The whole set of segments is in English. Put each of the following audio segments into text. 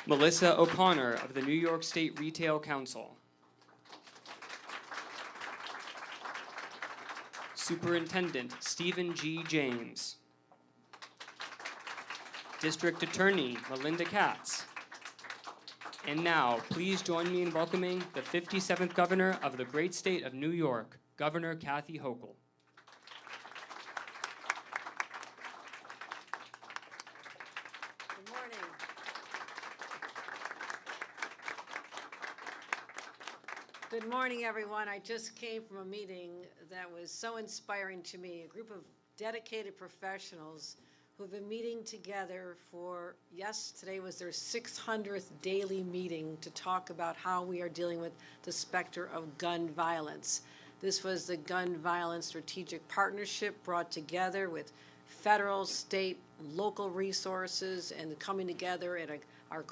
Melissa O'Connor of the New York State Retail Council. Superintendent Stephen G. James. District Attorney Melinda Katz. And now, please join me in welcoming the 57th Governor of the great state of New York, Governor Kathy Hochul. Good morning. Good morning, everyone. I just came from a meeting that was so inspiring to me. A group of dedicated professionals who've been meeting together for, yes, today was their 600th daily meeting to talk about how we are dealing with the specter of gun violence. This was the Gun Violence Strategic Partnership brought together with federal, state, local resources, and coming together at our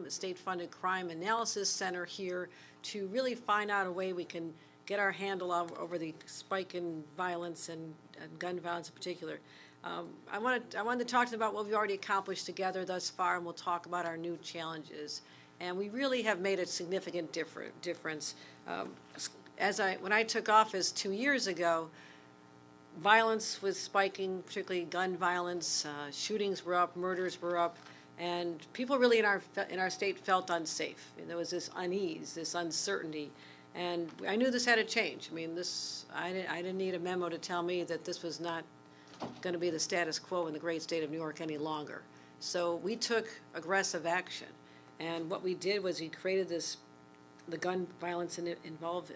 state-funded crime analysis center here to really find out a way we can get our handle over the spike in violence and gun violence in particular. I wanted to talk to them about what we've already accomplished together thus far, and we'll talk about our new challenges. And we really have made a significant difference. When I took office 2 years ago, violence was spiking, particularly gun violence. Shootings were up, murders were up, and people really in our state felt unsafe. And there was this unease, this uncertainty, and I knew this had to change. I mean, I didn't need a memo to tell me that this was not going to be the status quo in the great state of New York any longer. So we took aggressive action, and what we did was we created the gun violence involved.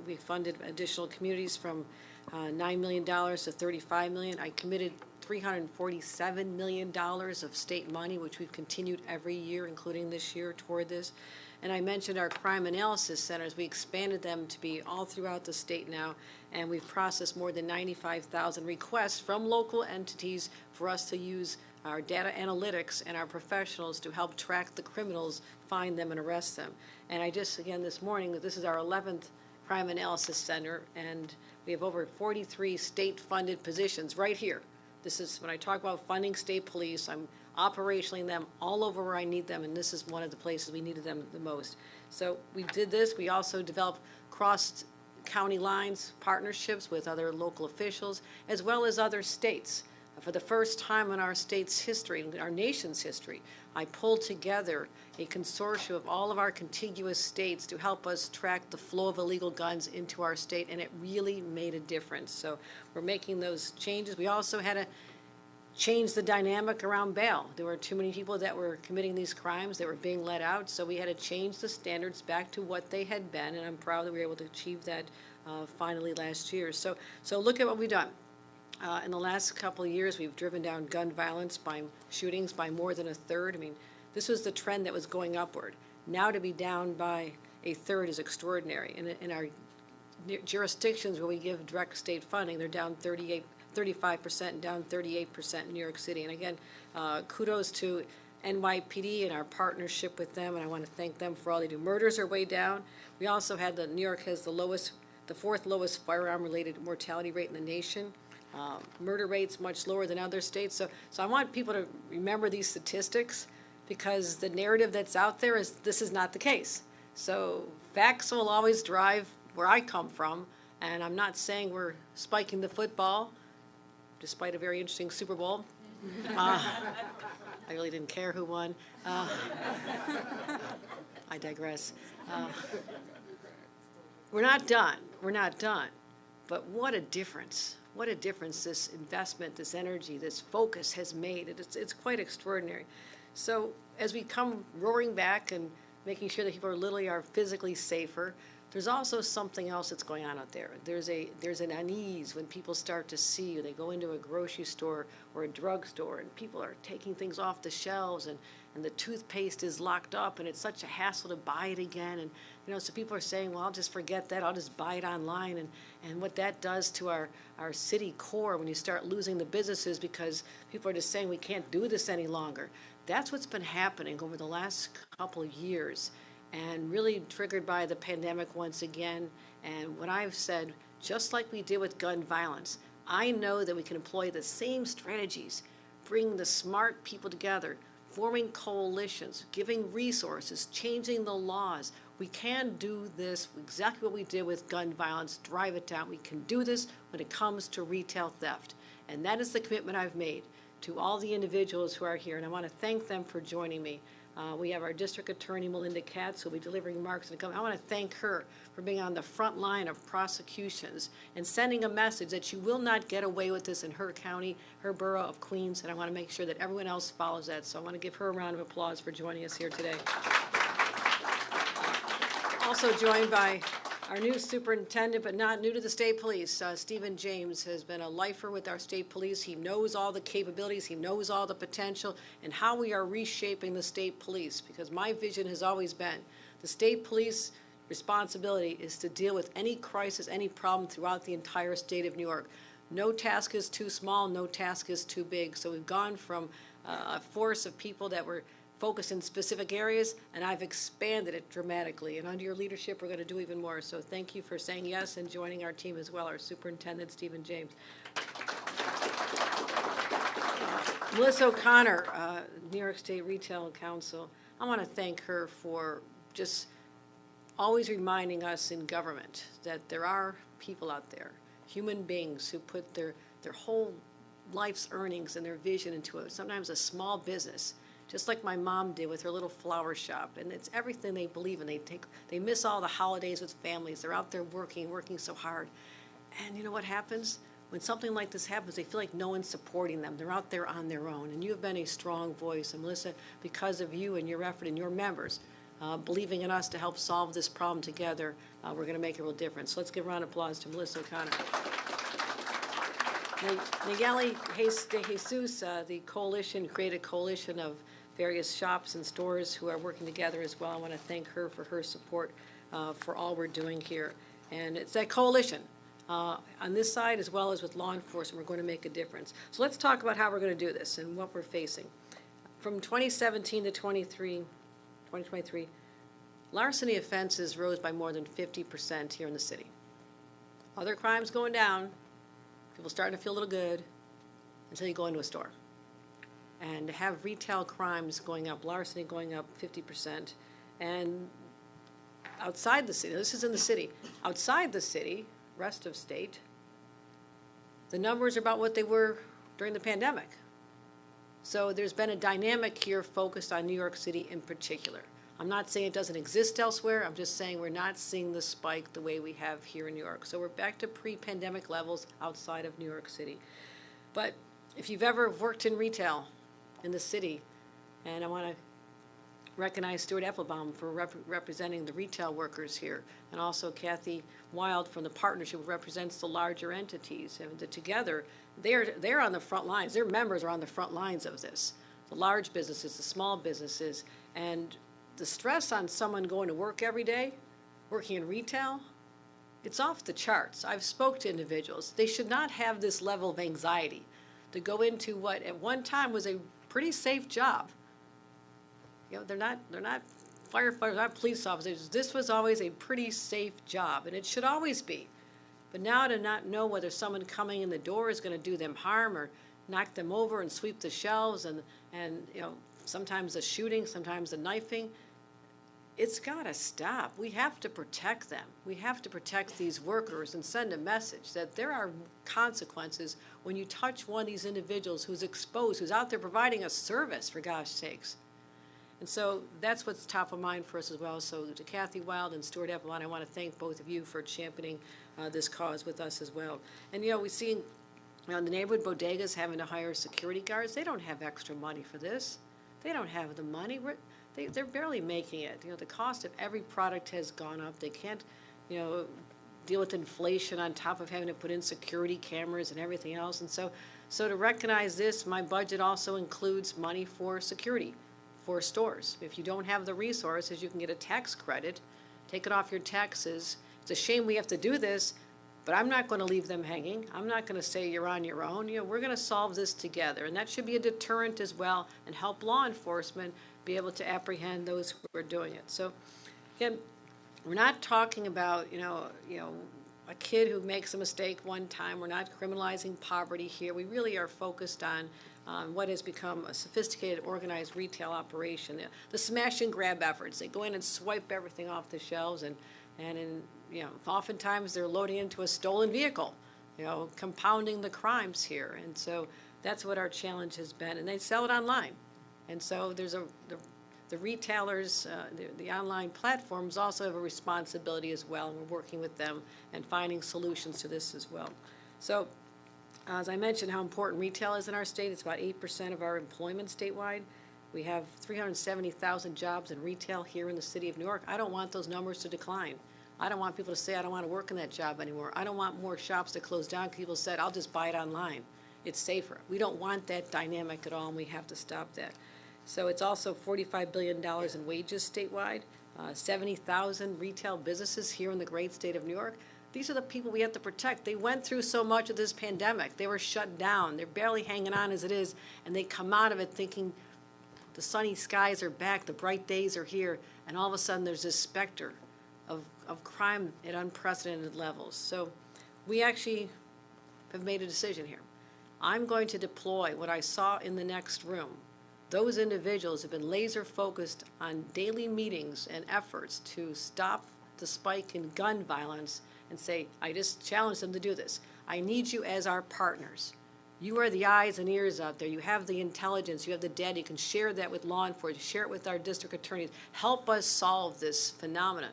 We funded additional communities from $9 million to $35 million. I committed $347 million of state money, which we've continued every year, including this year, toward this. And I mentioned our crime analysis centers. We expanded them to be all throughout the state now, and we've processed more than 95,000 requests from local entities for us to use our data analytics and our professionals to help track the criminals, find them, and arrest them. And I just, again, this morning, this is our 11th crime analysis center, and we have over 43 state-funded positions right here. This is, when I talk about funding state police, I'm operationally them all over where I need them, and this is one of the places we needed them the most. So we did this. We also developed cross-county lines, partnerships with other local officials, as well as other states. For the first time in our state's history, our nation's history, I pulled together a consortium of all of our contiguous states to help us track the flow of illegal guns into our state, and it really made a difference. So we're making those changes. We also had to change the dynamic around bail. There were too many people that were committing these crimes that were being let out, so we had to change the standards back to what they had been, and I'm proud that we were able to achieve that finally last year. So look at what we've done. In the last couple of years, we've driven down gun violence by shootings by more than a third. I mean, this was the trend that was going upward. Now to be down by a third is extraordinary. In our jurisdictions where we give direct state funding, they're down 35% and down 38% in New York City. And again, kudos to NYPD and our partnership with them, and I want to thank them for all they do. Murders are way down. We also had New York has the fourth lowest firearm-related mortality rate in the nation. Murder rates much lower than other states. So I want people to remember these statistics, because the narrative that's out there is this is not the case. So facts will always drive where I come from, and I'm not saying we're spiking the football, despite a very interesting Super Bowl. I really didn't care who won. I digress. We're not done. We're not done. But what a difference. What a difference this investment, this energy, this focus has made. It's quite extraordinary. So as we come roaring back and making sure that people are physically safer, there's also something else that's going on out there. There's an unease when people start to see, they go into a grocery store or a drugstore and people are taking things off the shelves, and the toothpaste is locked up, and it's such a hassle to buy it again. And so people are saying, well, I'll just forget that, I'll just buy it online. And what that does to our city core when you start losing the businesses because people are just saying we can't do this any longer. That's what's been happening over the last couple of years, and really triggered by the pandemic once again. And what I've said, just like we did with gun violence, I know that we can employ the same strategies, bring the smart people together, forming coalitions, giving resources, changing the laws. We can do this, exactly what we did with gun violence, drive it down. We can do this when it comes to retail theft. And that is the commitment I've made to all the individuals who are here, and I want to thank them for joining me. We have our district attorney, Melinda Katz, who will be delivering remarks. I want to thank her for being on the front line of prosecutions and sending a message that you will not get away with this in her county, her borough of Queens, and I want to make sure that everyone else follows that. So I want to give her a round of applause for joining us here today. Also joined by our new superintendent, but not new to the state police, Stephen James has been a lifer with our state police. He knows all the capabilities, he knows all the potential, and how we are reshaping the state police, because my vision has always been the state police responsibility is to deal with any crisis, any problem throughout the entire state of New York. No task is too small, no task is too big. So we've gone from a force of people that were focused in specific areas, and I've expanded it dramatically. And under your leadership, we're going to do even more. So thank you for saying yes and joining our team as well, our superintendent, Stephen James. Melissa O'Connor, New York State Retail Council, I want to thank her for just always reminding us in government that there are people out there, human beings who put their whole life's earnings and their vision into sometimes a small business, just like my mom did with her little flower shop. And it's everything they believe in. They miss all the holidays with families. They're out there working so hard. And you know what happens? When something like this happens, they feel like no one's supporting them. They're out there on their own. And you have been a strong voice. And Melissa, because of you and your effort and your members, believing in us to help solve this problem together, we're going to make a real difference. So let's give a round of applause to Melissa O'Connor. Nayeli De Jesus, the coalition, created a coalition of various shops and stores who are working together as well. I want to thank her for her support for all we're doing here. And it's that coalition on this side as well as with law enforcement. We're going to make a difference. So let's talk about how we're going to do this and what we're facing. From 2017 to 2023, larceny offenses rose by more than 50% here in the city. Other crimes going down, people starting to feel a little good until you go into a store. And to have retail crimes going up, larceny going up 50%, and outside the city, this is in the city, outside the city, rest of state, the numbers are about what they were during the pandemic. So there's been a dynamic here focused on New York City in particular. I'm not saying it doesn't exist elsewhere, I'm just saying we're not seeing the spike the way we have here in New York. So we're back to pre-pandemic levels outside of New York City. But if you've ever worked in retail in the city, and I want to recognize Stuart Applebaum for representing the retail workers here, and also Kathy Wild from the partnership who represents the larger entities. And together, they're on the front lines. Their members are on the front lines of this. The large businesses, the small businesses, and the stress on someone going to work every day, working in retail, it's off the charts. I've spoke to individuals. They should not have this level of anxiety to go into what at one time was a pretty safe job. You know, they're not firefighters, not police officers. This was always a pretty safe job, and it should always be. But now to not know whether someone coming in the door is going to do them harm or knock them over and sweep the shelves, and you know, sometimes the shooting, sometimes the knifing, it's got to stop. We have to protect them. We have to protect these workers and send a message that there are consequences when you touch one of these individuals who's exposed, who's out there providing a service, for gosh sakes. And so that's what's top of mind for us as well. So to Kathy Wild and Stuart Applebaum, I want to thank both of you for championing this cause with us as well. And, you know, we see the neighborhood bodegas having to hire security guards. They don't have extra money for this. They don't have the money. They're barely making it. You know, the cost of every product has gone up. They can't, you know, deal with inflation on top of having to put in security cameras and everything else. And so to recognize this, my budget also includes money for security for stores. If you don't have the resources, you can get a tax credit, take it off your taxes. It's a shame we have to do this, but I'm not going to leave them hanging. I'm not going to say you're on your own. You know, we're going to solve this together, and that should be a deterrent as well and help law enforcement be able to apprehend those who are doing it. So, again, we're not talking about you know a kid who makes a mistake one time. We're not criminalizing poverty here. We really are focused on what has become a sophisticated, organized retail operation. The smash and grab efforts, they go in and swipe everything off the shelves, and oftentimes they're loading into a stolen vehicle, compounding the crimes here. And so that's what our challenge has been, and they sell it online. And so there's the retailers, the online platforms also have a responsibility as well, and we're working with them and finding solutions to this as well. So as I mentioned, how important retail is in our state. It's about 8% of our employment statewide. We have 370,000 jobs in retail here in the city of New York. I don't want those numbers to decline. I don't want people to say, I don't want to work in that job anymore. I don't want more shops to close down. People said, I'll just buy it online. It's safer. We don't want that dynamic at all, and we have to stop that. So it's also $45 billion in wages statewide, 70,000 retail businesses here in the great state of New York. These are the people we have to protect. They went through so much of this pandemic. They were shut down. They're barely hanging on as it is, and they come out of it thinking the sunny skies are back, the bright days are here, and all of a sudden there's this specter of crime at unprecedented levels. So we actually have made a decision here. I'm going to deploy what I saw in the next room. Those individuals have been laser focused on daily meetings and efforts to stop the spike in gun violence and say, I just challenge them to do this. I need you as our partners. You are the eyes and ears out there. You have the intelligence. You have the data. You can share that with law enforcement. Share it with our district attorneys. Help us solve this phenomenon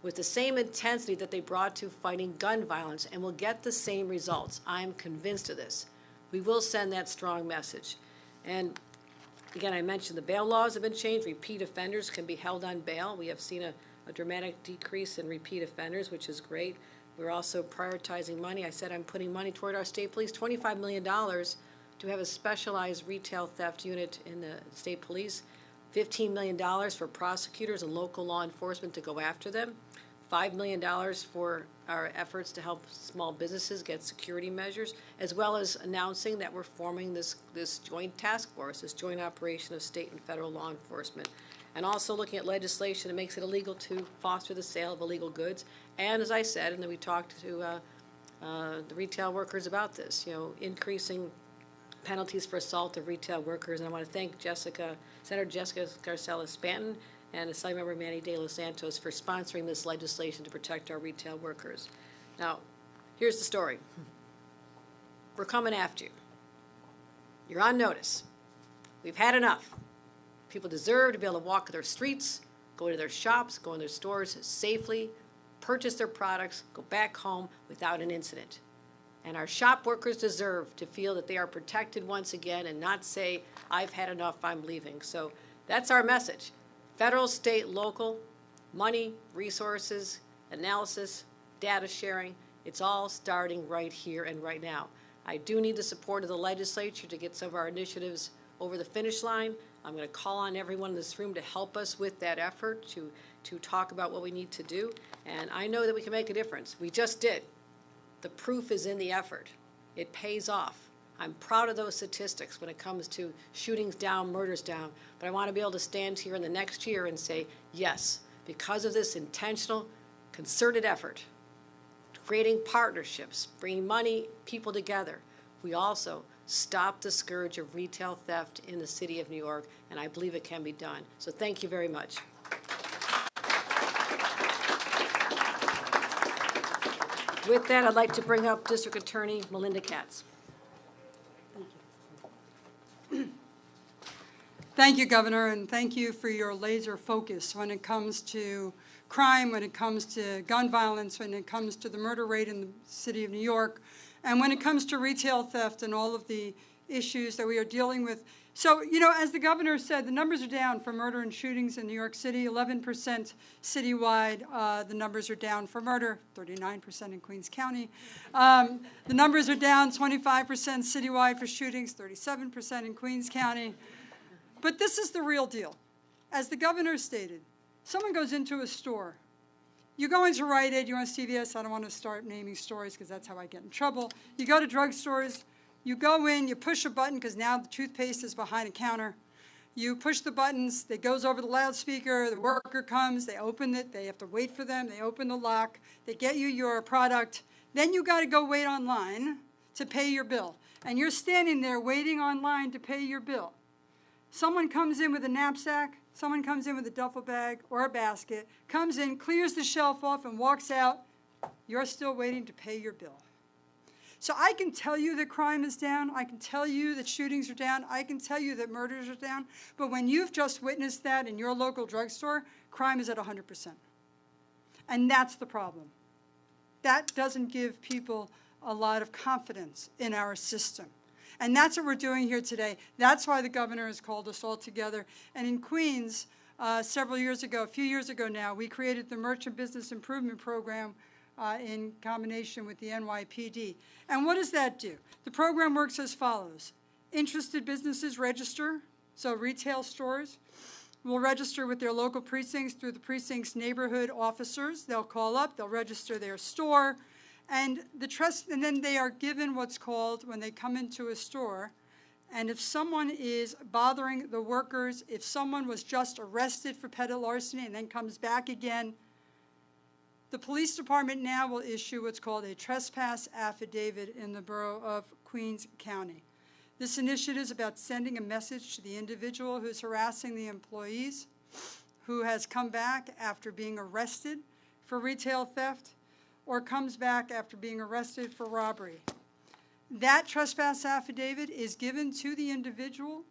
with the same intensity that they brought to fighting gun violence, and we'll get the same results. I'm convinced of this. We will send that strong message. And again, I mentioned the bail laws have been changed. Repeat offenders can be held on bail. We have seen a dramatic decrease in repeat offenders, which is great. We're also prioritizing money. I said I'm putting money toward our state police, $25 million to have a specialized retail theft unit in the state police, $15 million for prosecutors and local law enforcement to go after them, $5 million for our efforts to help small businesses get security measures, as well as announcing that we're forming this joint task force, this joint operation of state and federal law enforcement. And also looking at legislation that makes it illegal to foster the sale of illegal goods. And as I said, and then we talked to the retail workers about this, increasing penalties for assault of retail workers. And I want to thank Senator Jessica Garcella-Spanton and Assemblymember Manny De Los Santos for sponsoring this legislation to protect our retail workers. Now, here's the story. We're coming after you. You're on notice. We've had enough. People deserve to be able to walk their streets, go to their shops, go in their stores safely, purchase their products, go back home without an incident. And our shop workers deserve to feel that they are protected once again and not say, I've had enough, I'm leaving. So that's our message. Federal, state, local, money, resources, analysis, data sharing, it's all starting right here and right now. I do need the support of the legislature to get some of our initiatives over the finish line. I'm going to call on everyone in this room to help us with that effort, to talk about what we need to do. And I know that we can make a difference. We just did. The proof is in the effort. It pays off. I'm proud of those statistics when it comes to shootings down, murders down. But I want to be able to stand here in the next year and say, yes, because of this intentional, concerted effort, creating partnerships, bringing money, people together, we also stop the scourge of retail theft in the city of New York, and I believe it can be done. So thank you very much. With that, I'd like to bring up District Attorney Melinda Catz. Thank you, Governor, and thank you for your laser focus when it comes to crime, when it comes to gun violence, when it comes to the murder rate in the city of New York, and when it comes to retail theft and all of the issues that we are dealing with. So, as the governor said, the numbers are down for murder and shootings in New York City, 11% citywide. The numbers are down for murder, 39% in Queens County. The numbers are down 25% citywide for shootings, 37% in Queens County. But this is the real deal. As the governor stated, someone goes into a store. You go into Rite Aid, you go to CVS, I don't want to start naming stores because that's how I get in trouble. You go to drugstores, you go in, you push a button because now the toothpaste is behind a counter. You push the buttons, it goes over the loudspeaker, the worker comes, they open it, they have to wait for them, they open the lock, they get you your product. Then you got to go wait online to pay your bill. and you're standing there waiting online to pay your bill. Someone comes in with a knapsack, someone comes in with a duffel bag or a basket, comes in, clears the shelf off, and walks out. You're still waiting to pay your bill. So I can tell you that crime is down. I can tell you that shootings are down. I can tell you that murders are down. But when you've just witnessed that in your local drugstore, crime is at 100%. And that's the problem. That doesn't give people a lot of confidence in our system. And that's what we're doing here today. That's why the governor has called us all together. And in Queens, a few years ago now, we created the Merchant Business Improvement Program in combination with the NYPD. And what does that do? The program works as follows. Interested businesses register, so retail stores will register with their local precincts through the precinct's neighborhood officers. They'll call up, they'll register their store, and then they are given what's called, when they come into a store, and if someone is bothering the workers, if someone was just arrested for petty larceny and then comes back again, the police department now will issue what's called a trespass affidavit in the borough of Queens County. This initiative is about sending a message to the individual who's harassing the employees, who has come back after being arrested for retail theft, or comes back after being arrested for robbery. That trespass affidavit is given to the individual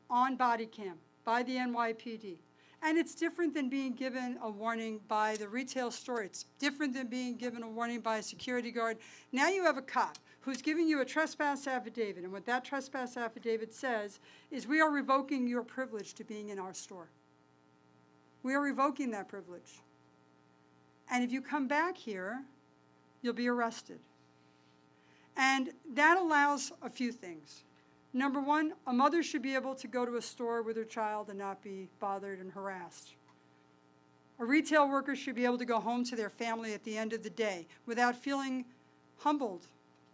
on body cam by the NYPD. And it's different than being given a warning by the retail store. It's different than being given a warning by a security guard. Now you have a cop who's giving you a trespass affidavit, and what that trespass affidavit says is we are revoking your privilege to being in our store. We are revoking that privilege. And if you come back here, you'll be arrested. And that allows a few things. Number one, a mother should be able to go to a store with her child and not be bothered and harassed. A retail worker should be able to go home to their family at the end of the day without feeling humbled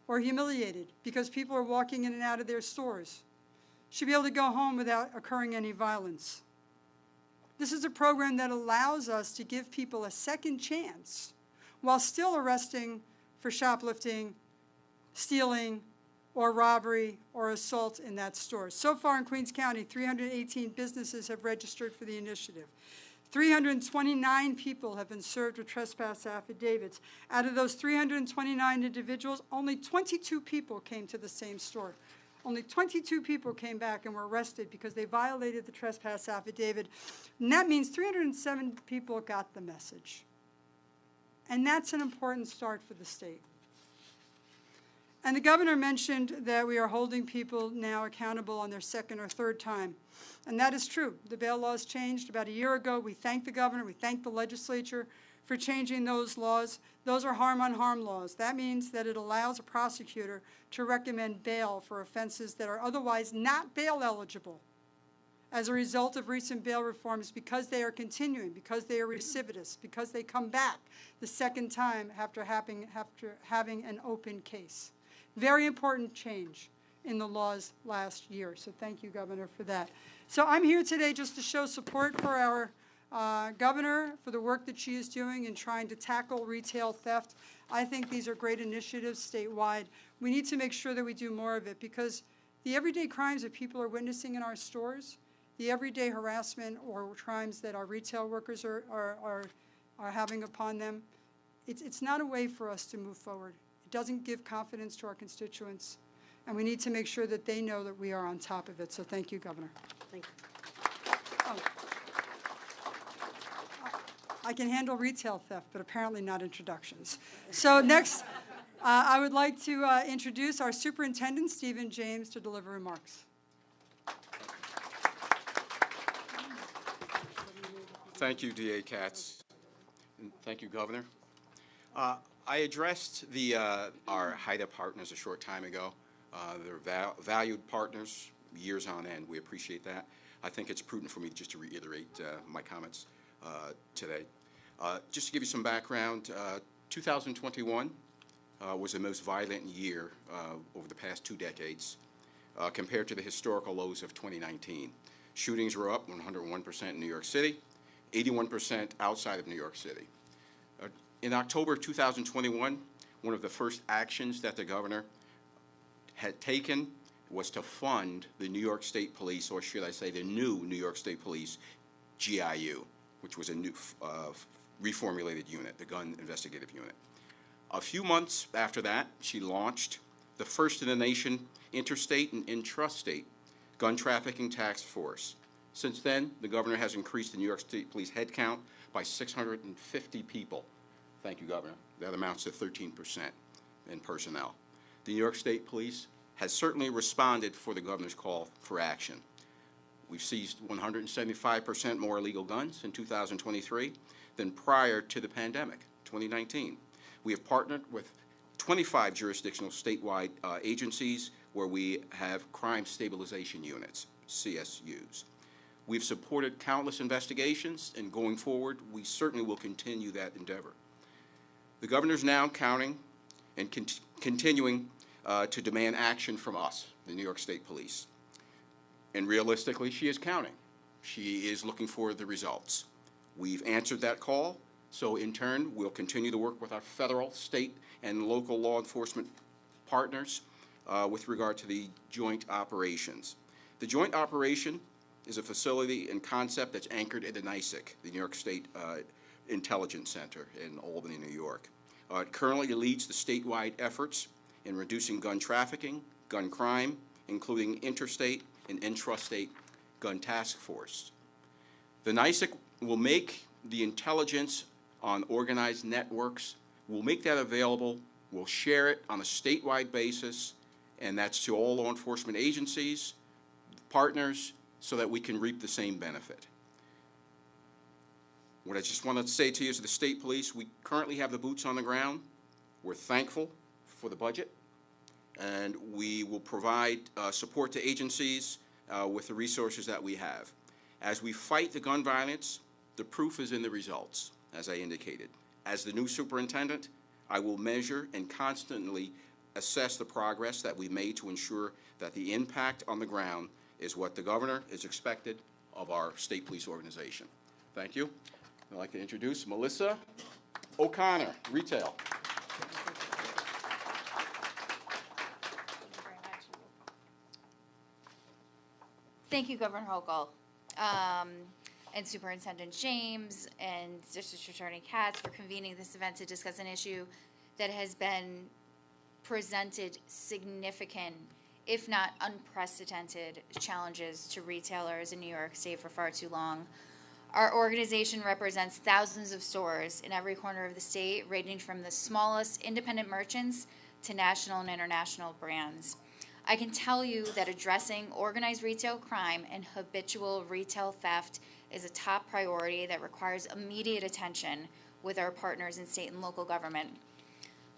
or humiliated because people are walking in and out of their stores. Should be able to go home without occurring any violence. This is a program that allows us to give people a second chance while still arresting for shoplifting, stealing, or robbery or assault in that store. So far in Queens County, 318 businesses have registered for the initiative. 329 people have been served with trespass affidavits. Out of those 329 individuals, only 22 people came to the same store. Only 22 people came back and were arrested because they violated the trespass affidavit. And that means 307 people got the message. And that's an important start for the state. And the governor mentioned that we are holding people now accountable on their second or third time. And that is true. The bail laws changed about a year ago. We thank the governor, we thank the legislature for changing those laws. Those are harm on harm laws. That means that it allows a prosecutor to recommend bail for offenses that are otherwise not bail eligible as a result of recent bail reforms because they are continuing, because they are recidivists, because they come back the second time after having an open case. Very important change in the laws last year. So thank you, Governor, for that. So I'm here today just to show support for our governor, for the work that she is doing in trying to tackle retail theft. I think these are great initiatives statewide. We need to make sure that we do more of it because the everyday crimes that people are witnessing in our stores, the everyday harassment or crimes that our retail workers are having upon them, it's not a way for us to move forward. It doesn't give confidence to our constituents, and we need to make sure that they know that we are on top of it. So thank you, Governor. Thank you. Oh. I can handle retail theft, but apparently not introductions. So next, I would like to introduce our Superintendent, Stephen James, to deliver remarks. Thank you, DA Katz, and thank you, Governor. I addressed our HIDA partners a short time ago. They're valued partners, years on end. We appreciate that. I think it's prudent for me just to reiterate my comments today. Just to give you some background, 2021 was the most violent year over the past 2 decades compared to the historical lows of 2019. Shootings were up 101% in New York City, 81% outside of New York City. In October 2021, one of the first actions that the governor had taken was to fund the New York State Police, or should I say the new New York State Police, GIU, which was a new reformulated unit, the Gun Investigative Unit. A few months after that, she launched the first in the nation interstate and intrastate gun trafficking task force. Since then, the governor has increased the New York State Police headcount by 650 people. Thank you, Governor. That amounts to 13% in personnel. The New York State Police has certainly responded for the governor's call for action. We've seized 175% more illegal guns in 2023 than prior to the pandemic, 2019. We have partnered with 25 jurisdictional statewide agencies where we have crime stabilization units, CSUs. We've supported countless investigations, and going forward, we certainly will continue that endeavor. The governor's now counting and continuing to demand action from us, the New York State Police. And realistically, she is counting. She is looking for the results. We've answered that call, so in turn, we'll continue to work with our federal, state, and local law enforcement partners with regard to the joint operations. The joint operation is a facility and concept that's anchored in the NYSEC, the New York State Intelligence Center in Albany, New York. It currently leads the statewide efforts in reducing gun trafficking, gun crime, including interstate and intrastate gun task force. The NYSEC will make the intelligence on organized networks, we'll make that available, we'll share it on a statewide basis, and that's to all law enforcement agencies, partners, so that we can reap the same benefit. What I just want to say to you is the state police, we currently have the boots on the ground. We're thankful for the budget, and we will provide support to agencies with the resources that we have. As we fight the gun violence, the proof is in the results, as I indicated. As the new superintendent, I will measure and constantly assess the progress that we made to ensure that the impact on the ground is what the governor is expected of our state police organization. Thank you. I'd like to introduce Melissa O'Connor, Retail. Thank you, Governor Hochul, and Superintendent James and District Attorney Katz for convening this event to discuss an issue that has been presented significant, if not unprecedented, challenges to retailers in New York State for far too long. Our organization represents thousands of stores in every corner of the state, ranging from the smallest independent merchants to national and international brands. I can tell you that addressing organized retail crime and habitual retail theft is a top priority that requires immediate attention with our partners in state and local government.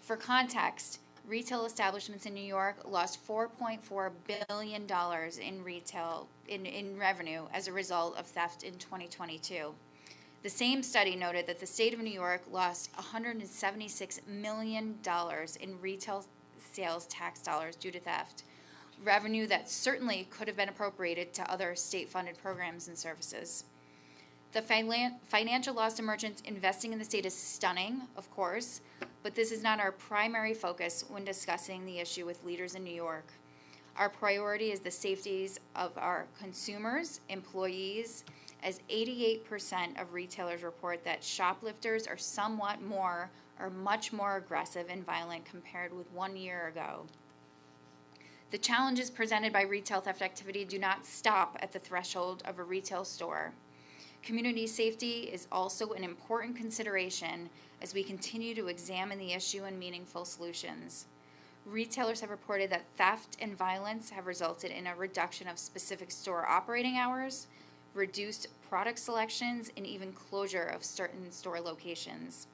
For context, retail establishments in New York lost $4.4 billion in revenue as a result of theft in 2022. The same study noted that the state of New York lost $176 million in retail sales tax dollars due to theft, revenue that certainly could have been appropriated to other state-funded programs and services. The financial loss to merchants investing in the state is stunning, of course, but this is not our primary focus when discussing the issue with leaders in New York. Our priority is the safeties of our consumers, employees, as 88% of retailers report that shoplifters are somewhat more or much more aggressive and violent compared with 1 year ago. The challenges presented by retail theft activity do not stop at the threshold of a retail store. Community safety is also an important consideration as we continue to examine the issue and meaningful solutions. Retailers have reported that theft and violence have resulted in a reduction of specific store operating hours, reduced product selections, and even closure of certain store locations.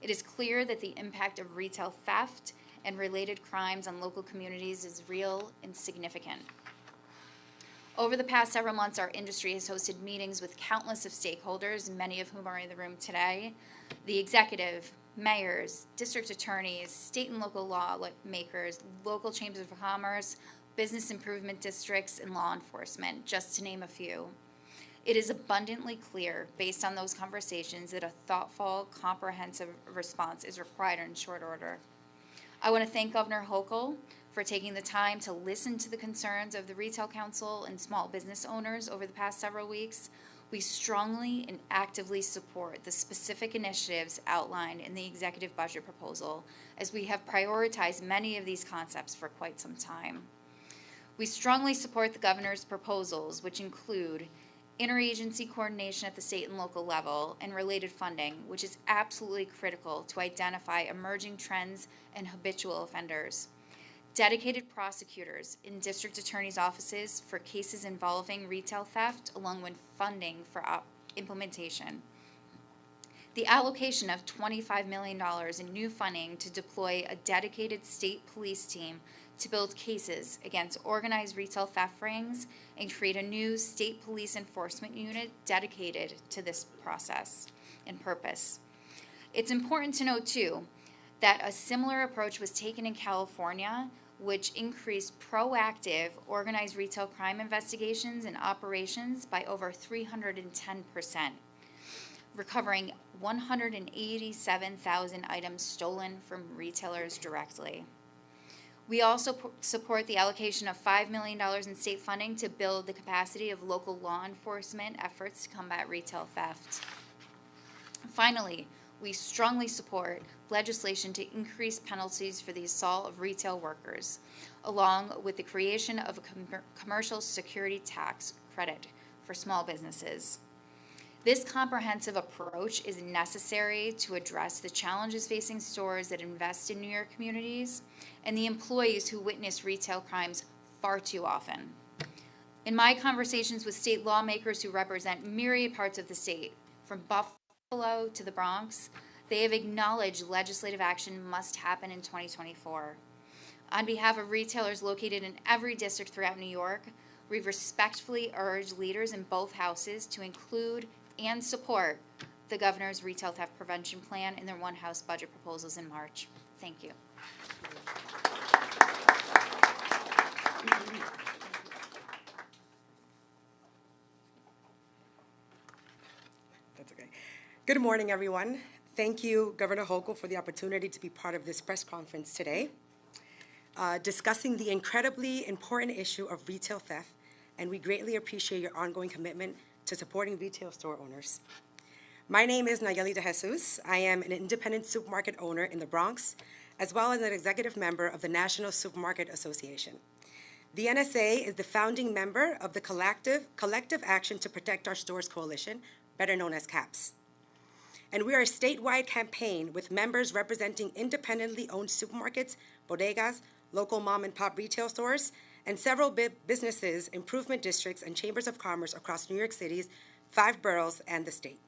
It is clear that the impact of retail theft and related crimes on local communities is real and significant. Over the past several months, our industry has hosted meetings with countless of stakeholders, many of whom are in the room today. The executive, mayors, district attorneys, state and local lawmakers, local chambers of commerce, business improvement districts, and law enforcement, just to name a few. It is abundantly clear, based on those conversations, that a thoughtful, comprehensive response is required in short order. I want to thank Governor Hochul for taking the time to listen to the concerns of the Retail Council and small business owners over the past several weeks. We strongly and actively support the specific initiatives outlined in the executive budget proposal, as we have prioritized many of these concepts for quite some time. We strongly support the governor's proposals, which include interagency coordination at the state and local level and related funding, which is absolutely critical to identify emerging trends and habitual offenders. Dedicated prosecutors in district attorneys' offices for cases involving retail theft, along with funding for implementation. The allocation of $25 million in new funding to deploy a dedicated state police team to build cases against organized retail theft rings and create a new state police enforcement unit dedicated to this process and purpose. It's important to note, too, that a similar approach was taken in California, which increased proactive organized retail crime investigations and operations by over 310%, recovering 187,000 items stolen from retailers directly. We also support the allocation of $5 million in state funding to build the capacity of local law enforcement efforts to combat retail theft. Finally, we strongly support legislation to increase penalties for the assault of retail workers, along with the creation of a commercial security tax credit for small businesses. This comprehensive approach is necessary to address the challenges facing stores that invest in New York communities and the employees who witness retail crimes far too often. In my conversations with state lawmakers who represent myriad parts of the state, from Buffalo to the Bronx, they have acknowledged legislative action must happen in 2024. On behalf of retailers located in every district throughout New York, we respectfully urge leaders in both houses to include and support the governor's retail theft prevention plan in their One House budget proposals in March. Thank you. That's okay. Good morning, everyone. Thank you, Governor Hochul, for the opportunity to be part of this press conference today, discussing the incredibly important issue of retail theft, and we greatly appreciate your ongoing commitment to supporting retail store owners. My name is Nayeli De Jesus. I am an independent supermarket owner in the Bronx, as well as an executive member of the National Supermarket Association. The NSA is the founding member of the Collective Action to Protect Our Stores Coalition, better known as CAPS. And we are a statewide campaign with members representing independently owned supermarkets, bodegas, local mom and pop retail stores, and several businesses, improvement districts, and chambers of commerce across New York City's 5 boroughs and the state.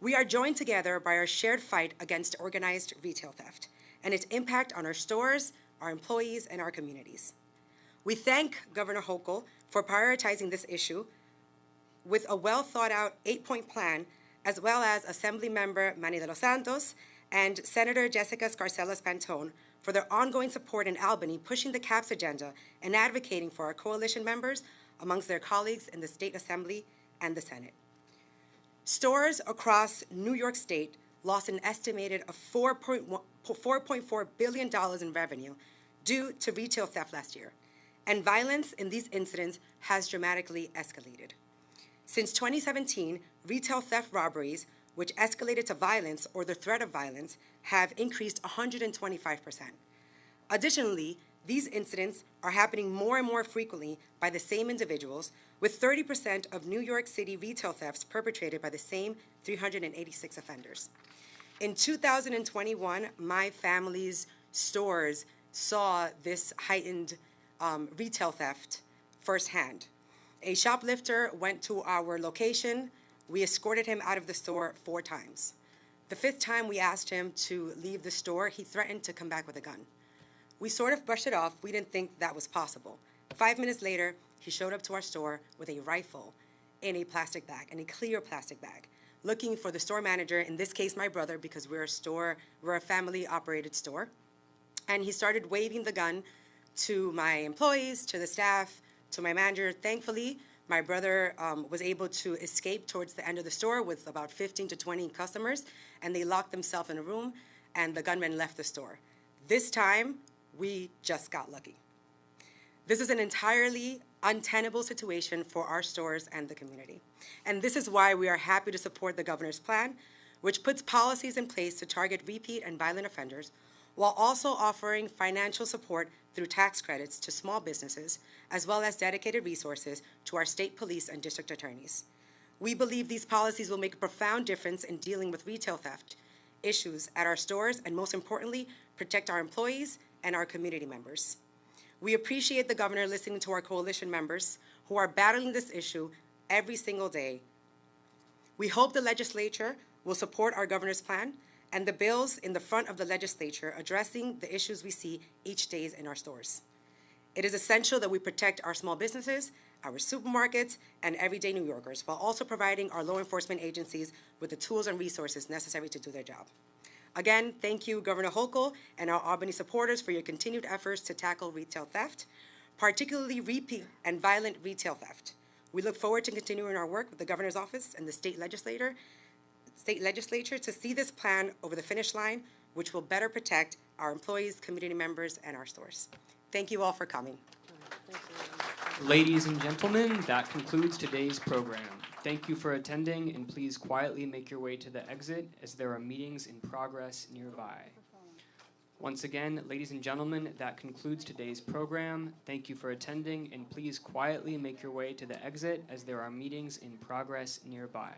We are joined together by our shared fight against organized retail theft and its impact on our stores, our employees, and our communities. We thank Governor Hochul for prioritizing this issue with a well-thought-out 8-point plan, as well as Assemblymember Manny de los Santos and Senator Jessica Scarcella-Spantone for their ongoing support in Albany, pushing the CAPS agenda and advocating for our coalition members amongst their colleagues in the State Assembly and the Senate. Stores across New York State lost an estimated of $4.4 billion in revenue due to retail theft last year, and violence in these incidents has dramatically escalated. Since 2017, retail theft robberies, which escalated to violence or the threat of violence, have increased 125%. Additionally, these incidents are happening more and more frequently by the same individuals, with 30% of New York City retail thefts perpetrated by the same 386 offenders. In 2021, my family's stores saw this heightened retail theft firsthand. A shoplifter went to our location. We escorted him out of the store 4 times. The 5th time we asked him to leave the store, he threatened to come back with a gun. We sort of brushed it off. We didn't think that was possible. 5 minutes later, he showed up to our store with a rifle in a plastic bag, in a clear plastic bag, looking for the store manager, in this case my brother, because we're a family-operated store. And he started waving the gun to my employees, to the staff, to my manager. Thankfully, my brother was able to escape towards the end of the store with about 15 to 20 customers, and they locked themselves in a room, and the gunman left the store. This time, We just got lucky. This is an entirely untenable situation for our stores and the community. And this is why we are happy to support the governor's plan, which puts policies in place to target repeat and violent offenders, while also offering financial support through tax credits to small businesses, as well as dedicated resources to our state police and district attorneys. We believe these policies will make a profound difference in dealing with retail theft issues at our stores, and most importantly, protect our employees and our community members. We appreciate the governor listening to our coalition members who are battling this issue every single day. We hope the legislature will support our governor's plan and the bills in the front of the legislature addressing the issues we see each day in our stores. It is essential that we protect our small businesses, our supermarkets, and everyday New Yorkers, while also providing our law enforcement agencies with the tools and resources necessary to do their job. Again, thank you, Governor Hochul and our Albany supporters, for your continued efforts to tackle retail theft, particularly repeat and violent retail theft. We look forward to continuing our work with the governor's office and the state legislature to see this plan over the finish line, which will better protect our employees, community members, and our stores. Thank you all for coming. Ladies and gentlemen, that concludes today's program. Thank you for attending, and please quietly make your way to the exit as there are meetings in progress nearby. Once again, ladies and gentlemen, that concludes today's program. Thank you for attending, and please quietly make your way to the exit as there are meetings in progress nearby.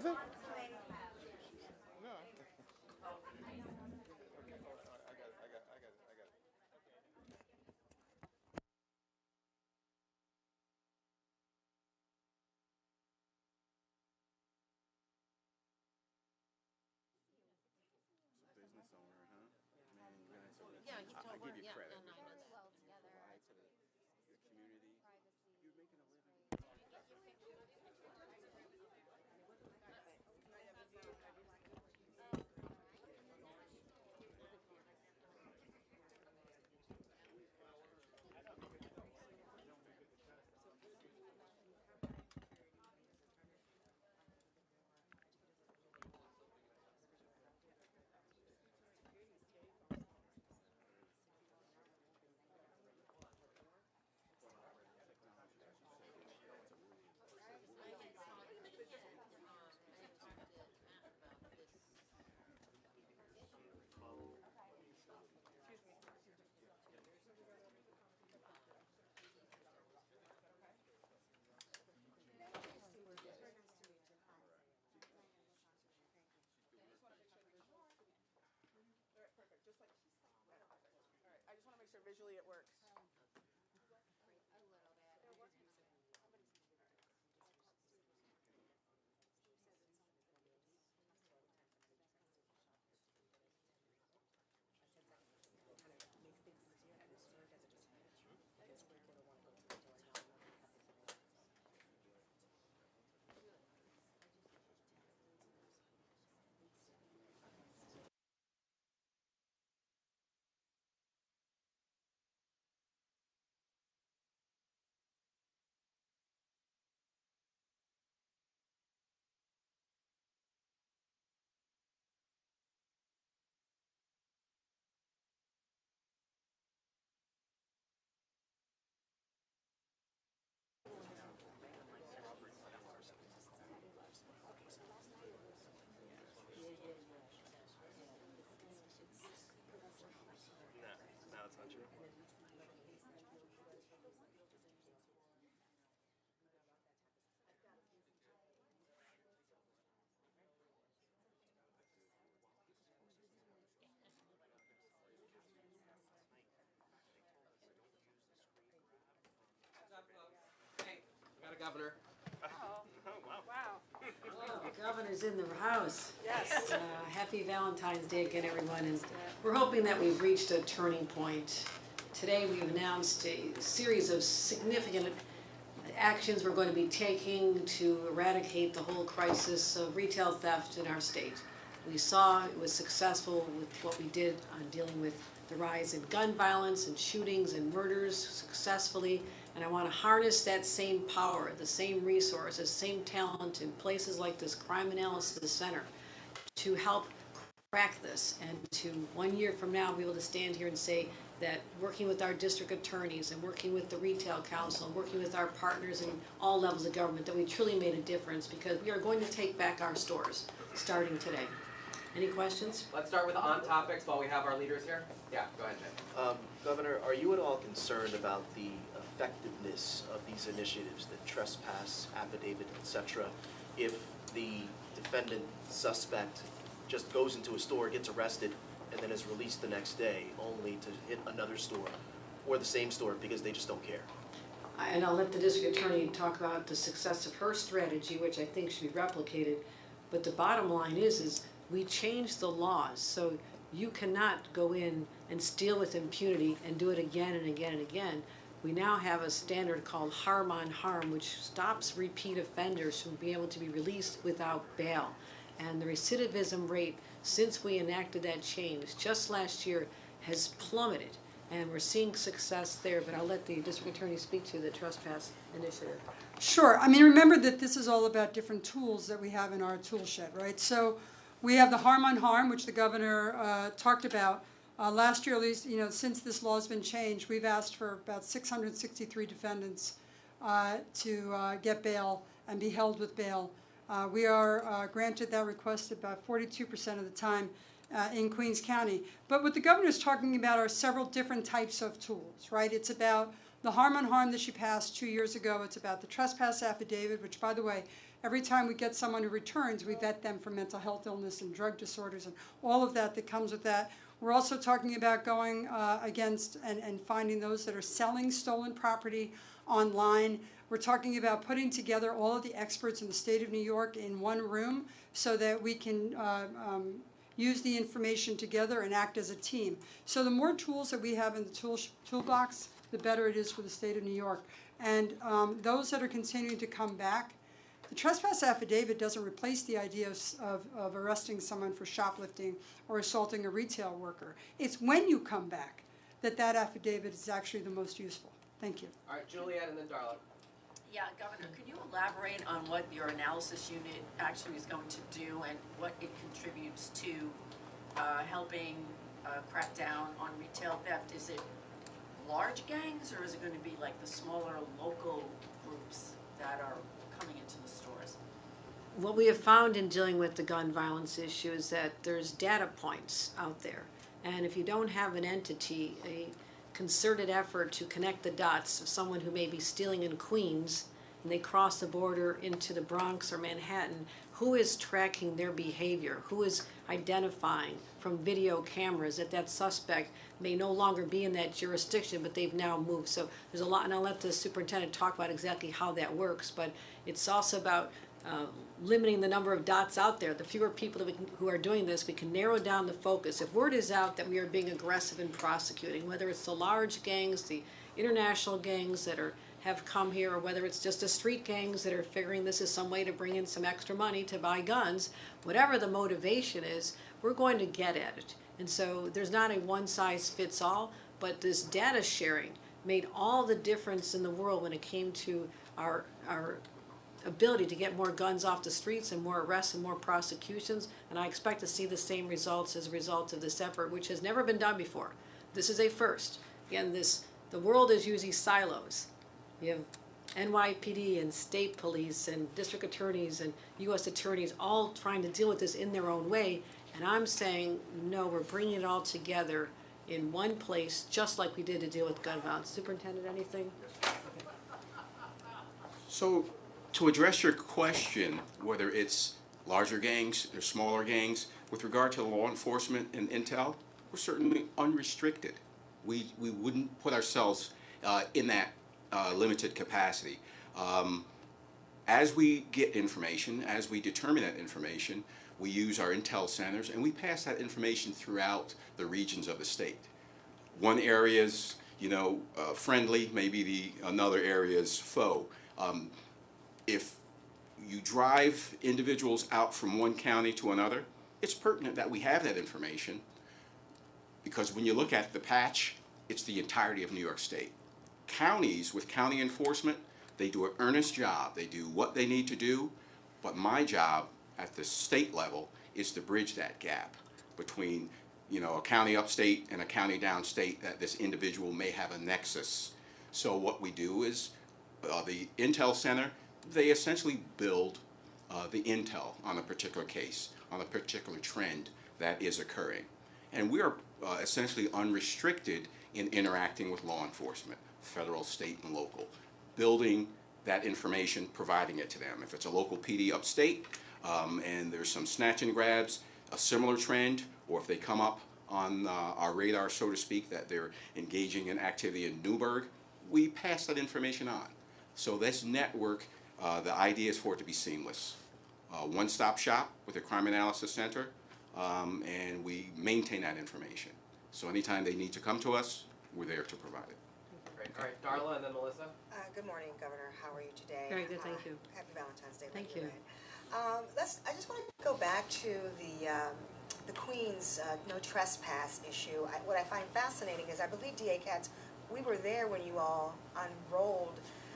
Is it? No. Business owner, huh? Man, you guys are. Yeah, I give you credit. Well together. Provide to the community. You're making a living. I just want to make sure visually it works. No, it's not true. Hey, we got a governor. Oh, wow. The governor's in the house. Yes. Happy Valentine's Day again, everyone, and we're hoping that we've reached a turning point. Today, we've announced a series of significant actions we're going to be taking to eradicate the whole crisis of retail theft in our state. We saw it was successful with what we did on dealing with the rise in gun violence and shootings and murders successfully, and I want to harness that same power, the same resources, same talent in places like this Crime Analysis Center to help crack this, and to 1 year from now be able to stand here and say that working with our district attorneys and working with the retail council and working with our partners in all levels of government, that we truly made a difference, because we are going to take back our stores starting today. Any questions? Let's start with on topics while we have our leaders here. Yeah, go ahead, Jay. Governor, are you at all concerned about the effectiveness of these initiatives, the trespass affidavit, etc., if the defendant suspect just goes into a store, gets arrested, and then is released the next day, only to hit another store or the same store because they just don't care? And I'll let the district attorney talk about the success of her strategy, which I think should be replicated. But the bottom line is we changed the laws, so you cannot go in and steal with impunity and do it again and again and again. We now have a standard called harm on harm, which stops repeat offenders from being able to be released without bail. And the recidivism rate, since we enacted that change just last year, has plummeted. And we're seeing success there, but I'll let the district attorney speak to the trespass initiative. Sure. I mean, remember that this is all about different tools that we have in our tool shed, right? So we have the harm on harm, which the governor talked about. Last year, at least, since this law has been changed, we've asked for about 663 defendants to get bail and be held with bail. We are granted that request about 42% of the time in Queens County. But what the governor is talking about are several different types of tools, right? It's about the harm on harm that she passed 2 years ago. It's about the trespass affidavit, which, by the way, Every time we get someone who returns, we vet them for mental health illness and drug disorders and all of that comes with that. We're also talking about going against and finding those that are selling stolen property online. We're talking about putting together all of the experts in the state of New York in one room so that we can use the information together and act as a team. So the more tools that we have in the toolbox, the better it is for the state of New York. And those that are continuing to come back, the trespass affidavit doesn't replace the idea of arresting someone for shoplifting or assaulting a retail worker. It's when you come back that affidavit is actually the most useful. Thank you. All right, Juliet and then Darla. Yeah, Governor, could you elaborate on what your analysis unit actually is going to do and what it contributes to helping crack down on retail theft? Is it large gangs, or is it going to be like the smaller local groups that are coming into the stores? What we have found in dealing with the gun violence issue is that there's data points out there. And if you don't have an entity, a concerted effort to connect the dots of someone who may be stealing in Queens and they cross the border into the Bronx or Manhattan, who is tracking their behavior? Who is identifying from video cameras that suspect may no longer be in that jurisdiction, but they've now moved? So there's a lot, and I'll let the superintendent talk about exactly how that works, but it's also about limiting the number of dots out there. The fewer people who are doing this, we can narrow down the focus. If word is out that we are being aggressive in prosecuting, whether it's the large gangs, the international gangs that have come here, or whether it's just the street gangs that are figuring this is some way to bring in some extra money to buy guns, whatever the motivation is, we're going to get at it. And so there's not a one-size-fits-all, but this data sharing made all the difference in the world when it came to our ability to get more guns off the streets and more arrests and more prosecutions, and I expect to see the same results as a result of this effort, which has never been done before. This is a first. Again, the world is usually silos. You have NYPD and state police and district attorneys and U.S. attorneys all trying to deal with this in their own way, and I'm saying, no, we're bringing it all together in one place, just like we did to deal with gun violence. Superintendent, anything? So, to address your question, whether it's larger gangs or smaller gangs, with regard to law enforcement and intel, we're certainly unrestricted. We wouldn't put ourselves in that limited capacity. As we get information, as we determine that information, we use our intel centers and we pass that information throughout the regions of the state. One area's, friendly, maybe another area's foe. If you drive individuals out from one county to another, it's pertinent that we have that information, because when you look at the patch, it's the entirety of New York State. Counties with county enforcement, they do an earnest job. They do what they need to do, but my job at the state level is to bridge that gap between, a county upstate and a county downstate that this individual may have a nexus. So what we do is the Intel Center, they essentially build the intel on a particular case, on a particular trend that is occurring. And we are essentially unrestricted in interacting with law enforcement, federal, state, and local, building that information, providing it to them. If it's a local PD upstate and there's some snatch and grabs, a similar trend, or if they come up on our radar, so to speak, that they're engaging in activity in Newburgh, we pass that information on. So this network, the idea is for it to be seamless. One-stop shop with a crime analysis center, and we maintain that information. So anytime they need to come to us, we're there to provide it. Great. All right, Darla and then Melissa. Good morning, Governor. How are you today? Very good, thank you. Happy Valentine's Day. Thank you. I just want to go back to the Queens no trespass issue. What I find fascinating is I believe, DA Catz, we were there when you all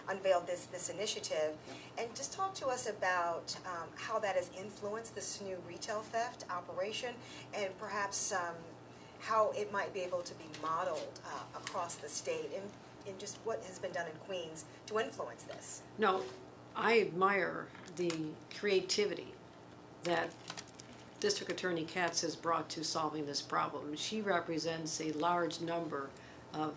unveiled this initiative, and just talk to us about how that has influenced this new retail theft operation, and perhaps how it might be able to be modeled across the state, and just what has been done in Queens to influence this. No, I admire the creativity that District Attorney Catz has brought to solving this problem. She represents a large number of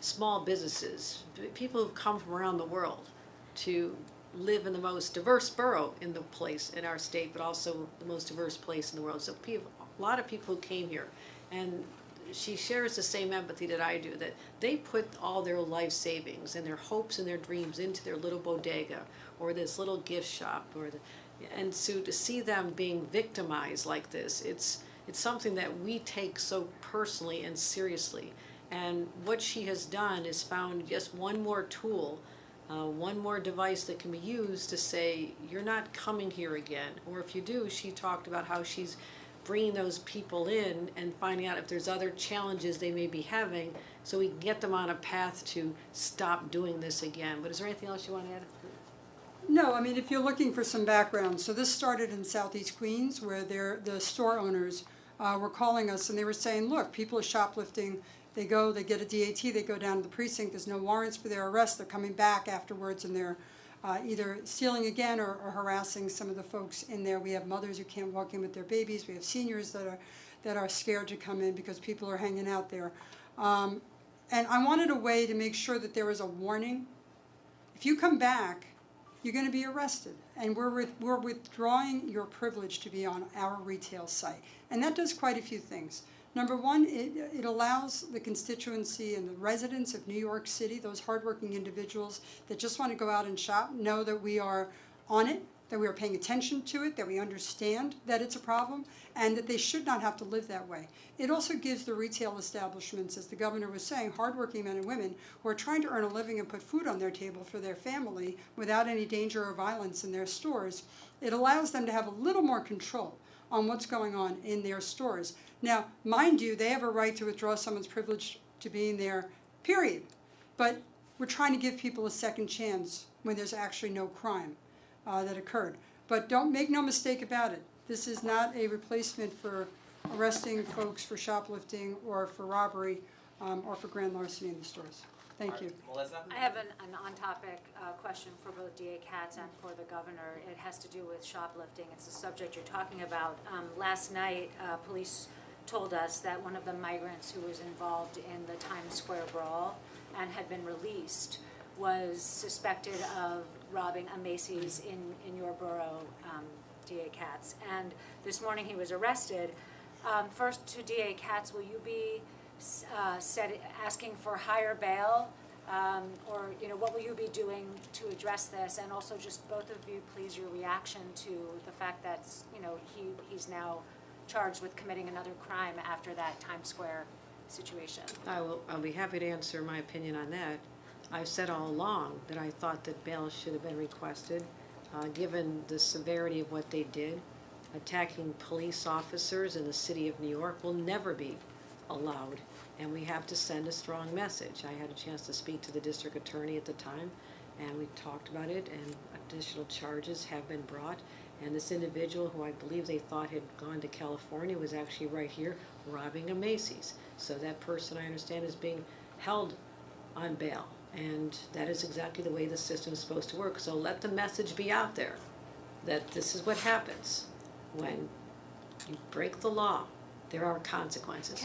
small businesses, people who've come from around the world to live in the most diverse borough in the place in our state, but also the most diverse place in the world. So a lot of people who came here, and she shares the same empathy that I do, that they put all their life savings and their hopes and their dreams into their little bodega or this little gift shop, and so to see them being victimized like this, it's something that we take so personally and seriously. And what she has done is found just one more tool, one more device that can be used to say, you're not coming here again. Or if you do, she talked about how she's bringing those people in and finding out if there's other challenges they may be having so we can get them on a path to stop doing this again. But is there anything else you want to add? No, I mean, if you're looking for some background, so this started in Southeast Queens where the store owners were calling us and they were saying, look, people are shoplifting. They get a DAT, they go down to the precinct, there's no warrants for their arrest, they're coming back afterwards and they're either stealing again or harassing some of the folks in there. We have mothers who can't walk in with their babies, we have seniors that are scared to come in because people are hanging out there. And I wanted a way to make sure that there was a warning. If you come back, you're going to be arrested, and we're withdrawing your privilege to be on our retail site. And that does quite a few things. Number one, it allows the constituency and the residents of New York City, those hardworking individuals that just want to go out and shop, know that we are on it, that we are paying attention to it, that we understand that it's a problem, and that they should not have to live that way. It also gives the retail establishments, as the governor was saying, hardworking men and women who are trying to earn a living and put food on their table for their family without any danger or violence in their stores. It allows them to have a little more control on what's going on in their stores. Now, mind you, they have a right to withdraw someone's privilege to be in there, period. But we're trying to give people a second chance when there's actually no crime that occurred. But don't make no mistake about it. This is not a replacement for arresting folks for shoplifting or for robbery or for grand larceny in the stores. Thank you. Melissa? I have an on-topic question for both DA Katz and for the governor. It has to do with shoplifting. It's the subject you're talking about. Last night, police told us that one of the migrants who was involved in the Times Square brawl and had been released was suspected of robbing a Macy's in your borough, DA Katz. And this morning he was arrested. First to DA Katz, will you be asking for higher bail? Or, what will you be doing to address this? And also just both of you, please, your reaction to the fact that, he's now charged with committing another crime after that Times Square situation. I'll be happy to answer my opinion on that. I've said all along that I thought that bail should have been requested, given the severity of what they did. Attacking police officers in the city of New York will never be allowed, and we have to send a strong message. I had a chance to speak to the district attorney at the time, and we talked about it, and additional charges have been brought. And this individual, who I believe they thought had gone to California, was actually right here robbing a Macy's. So that person, I understand, is being held on bail. And that is exactly the way the system is supposed to work. So let the message be out there that this is what happens when you break the law. There are consequences.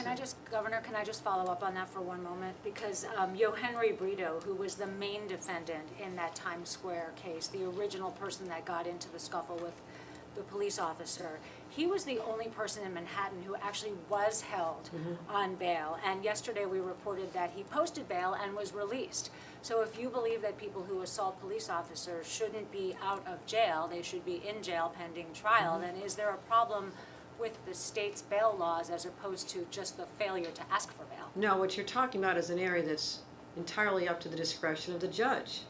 Governor, can I just follow up on that for one moment? Because Henry Brito, who was the main defendant in that Times Square case, the original person that got into the scuffle with the police officer, he was the only person in Manhattan who actually was held on bail. And yesterday we reported that he posted bail and was released. So if you believe that people who assault police officers shouldn't be out of jail, they should be in jail pending trial, then is there a problem with the state's bail laws as opposed to just the failure to ask for bail? No, what you're talking about is an area that's entirely up to the discretion of the judge.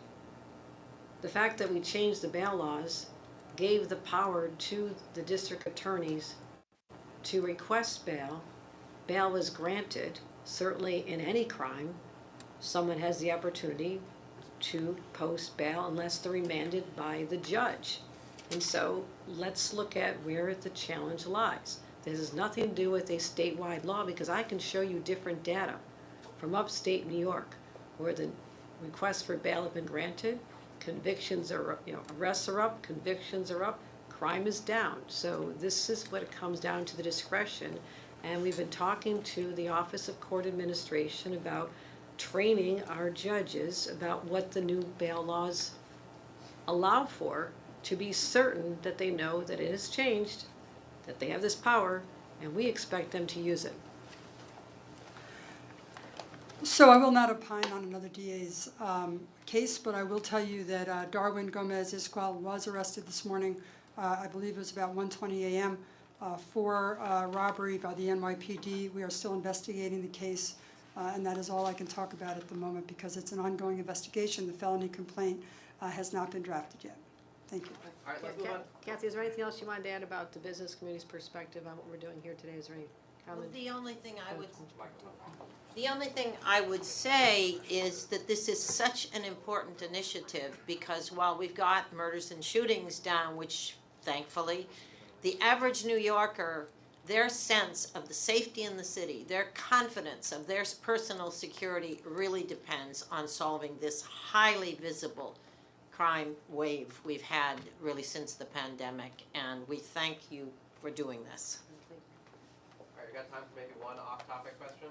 The fact that we changed the bail laws gave the power to the district attorneys to request bail. Bail was granted. Certainly in any crime, someone has the opportunity to post bail unless they're remanded by the judge. And so let's look at where the challenge lies. This has nothing to do with a statewide law, because I can show you different data from upstate New York where the requests for bail have been granted, convictions are up, arrests are up, convictions are up, crime is down. So this is what it comes down to, the discretion. And we've been talking to the Office of Court Administration about training our judges about what the new bail laws allow for to be certain that they know that it has changed, that they have this power, and we expect them to use it. So I will not opine on another DA's case, but I will tell you that Darwin Gomez Isquel was arrested this morning. I believe it was about 1:20 a.m. For robbery by the NYPD. We are still investigating the case, and that is all I can talk about at the moment because it's an ongoing investigation. The felony complaint has not been drafted yet. Thank you. All right, let's move on. Kathy, is there anything else you wanted to add about the business community's perspective on what we're doing here today? Is there any comment? The only thing I would say is that this is such an important initiative because while we've got murders and shootings down, which thankfully, the average New Yorker, their sense of the safety in the city, their confidence of their personal security really depends on solving this highly visible crime wave we've had really since the pandemic, and we thank you for doing this. All right, we got time for maybe one off-topic question?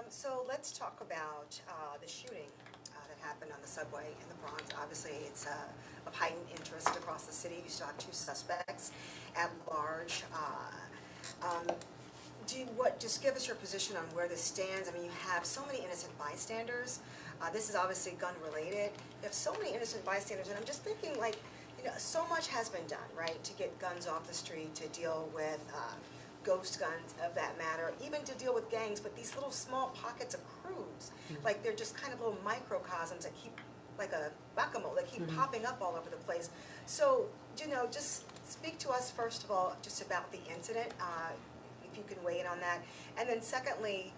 So let's talk about the shooting that happened on the subway in the Bronx. Obviously, it's of heightened interest across the city. You still have 2 suspects at large. Just give us your position on where this stands. I mean, you have so many innocent bystanders. This is obviously gun-related. You have so many innocent bystanders, and I'm just thinking, like, so much has been done, right, to get guns off the street, to deal with ghost guns, of that matter, even to deal with gangs, but these little small pockets of crews, like they're just kind of little microcosms that keep, like a whack-a-mole, that keep popping up all over the place. So, just speak to us, first of all, just about the incident, if you can weigh in on that. And then secondly,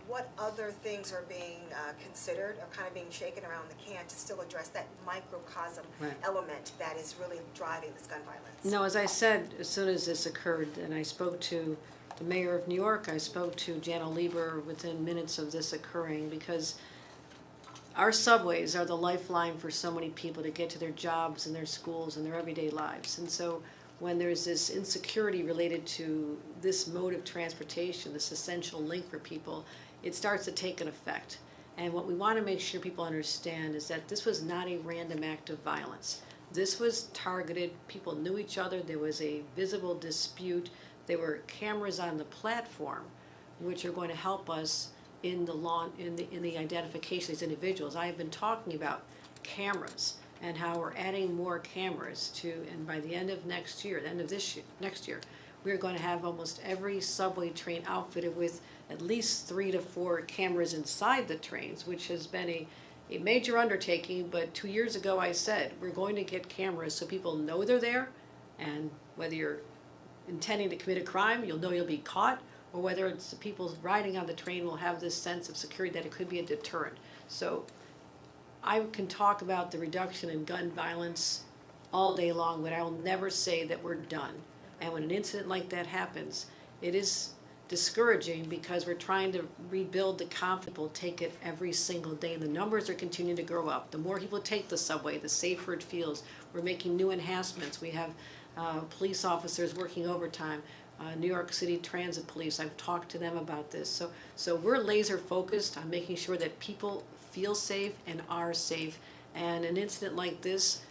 what other things are being considered or kind of being shaken around the can to still address that microcosm element that is really driving this gun violence? No, as I said, as soon as this occurred, and I spoke to the mayor of New York, I spoke to Jana Lieber within minutes of this occurring, because our subways are the lifeline for so many people to get to their jobs and their schools and their everyday lives. And so when there's this insecurity related to this mode of transportation, this essential link for people, it starts to take an effect. And what we want to make sure people understand is that this was not a random act of violence. This was targeted. People knew each other. There was a visible dispute. There were cameras on the platform, which are going to help us in the identification of these individuals. I have been talking about cameras and how we're adding more cameras and by the end of next year, next year, we're going to have almost every subway train outfitted with at least 3 to 4 cameras inside the trains, which has been a major undertaking. But 2 years ago I said, we're going to get cameras so people know they're there, and whether you're intending to commit a crime, you'll know you'll be caught, or whether it's the people riding on the train will have this sense of security that it could be a deterrent. So I can talk about the reduction in gun violence all day long, but I will never say that we're done. And when an incident like that happens, it is discouraging because we're trying to rebuild the confidence. People take it every single day, and the numbers are continuing to grow up. The more people take the subway, the safer it feels. We're making new enhancements. We have police officers working overtime. New York City Transit Police, I've talked to them about this. So we're laser focused on making sure that people feel safe and are safe. And an incident like this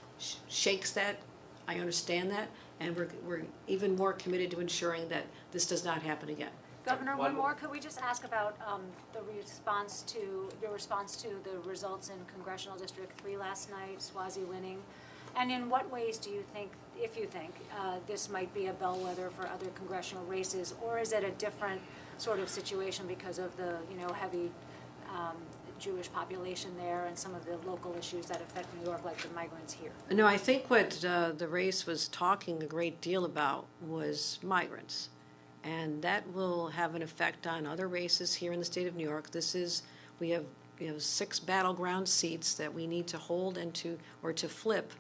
shakes that. I understand that. And we're even more committed to ensuring that this does not happen again. Governor, one more. Could we just ask about your response to the results in Congressional District 3 last night, Swazi winning? And in what ways do you think, if you think, this might be a bellwether for other congressional races, or is it a different sort of situation because of the heavy Jewish population there and some of the local issues that affect New York, like the migrants here? No, I think what the race was talking a great deal about was migrants, and that will have an effect on other races here in the state of New York. We have 6 battleground seats that we need to hold or to flip,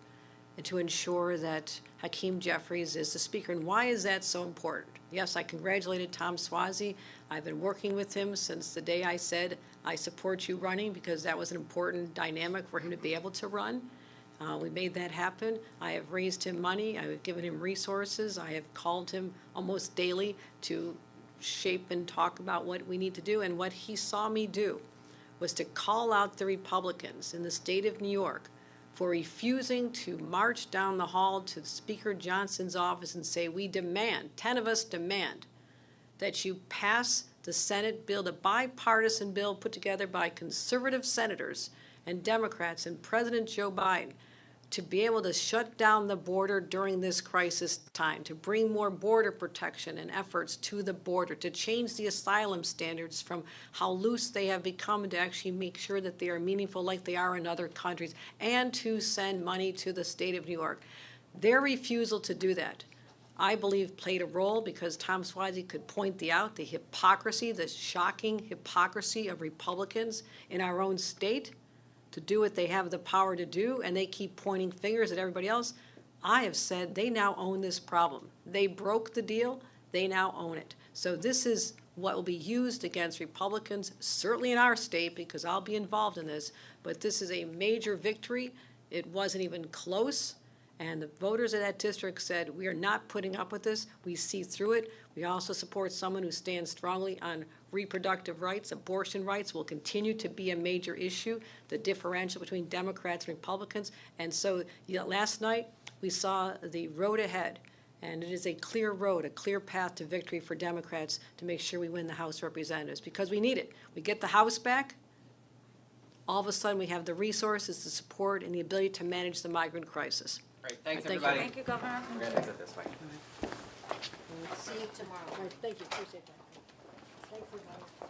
and to ensure that Hakeem Jeffries is the speaker. And why is that so important? Yes, I congratulated Tom Swazi. I've been working with him since the day I said, I support you running, because that was an important dynamic for him to be able to run. We made that happen. I have raised him money. I have given him resources. I have called him almost daily to shape and talk about what we need to do. And what he saw me do was to call out the Republicans in the state of New York for refusing to march down the hall to Speaker Johnson's office and say, we demand, 10 of us demand, that you pass the Senate bill, the bipartisan bill put together by conservative senators and Democrats and President Joe Biden, to be able to shut down the border during this crisis time, to bring more border protection and efforts to the border, to change the asylum standards from how loose they have become to actually make sure that they are meaningful like they are in other countries, and to send money to the state of New York. Their refusal to do that, I believe, played a role because Tom Suozzi could point out the hypocrisy, the shocking hypocrisy of Republicans in our own state to do what they have the power to do, and they keep pointing fingers at everybody else. I have said they now own this problem. They broke the deal. They now own it. So this is what will be used against Republicans, certainly in our state, because I'll be involved in this, but this is a major victory. It wasn't even close, and the voters of that district said, we are not putting up with this. We see through it. We also support someone who stands strongly on reproductive rights. Abortion rights will continue to be a major issue, the differential between Democrats and Republicans. And so last night, we saw the road ahead, and it is a clear road, a clear path to victory for Democrats to make sure we win the House of Representatives, because we need it. We get the House back, all of a sudden we have the resources, the support, and the ability to manage the migrant crisis. Great, thanks Thank you. everybody. Thank you, Governor. We're gonna exit this way. See you tomorrow. All right, thank you, appreciate that. Thank you, guys.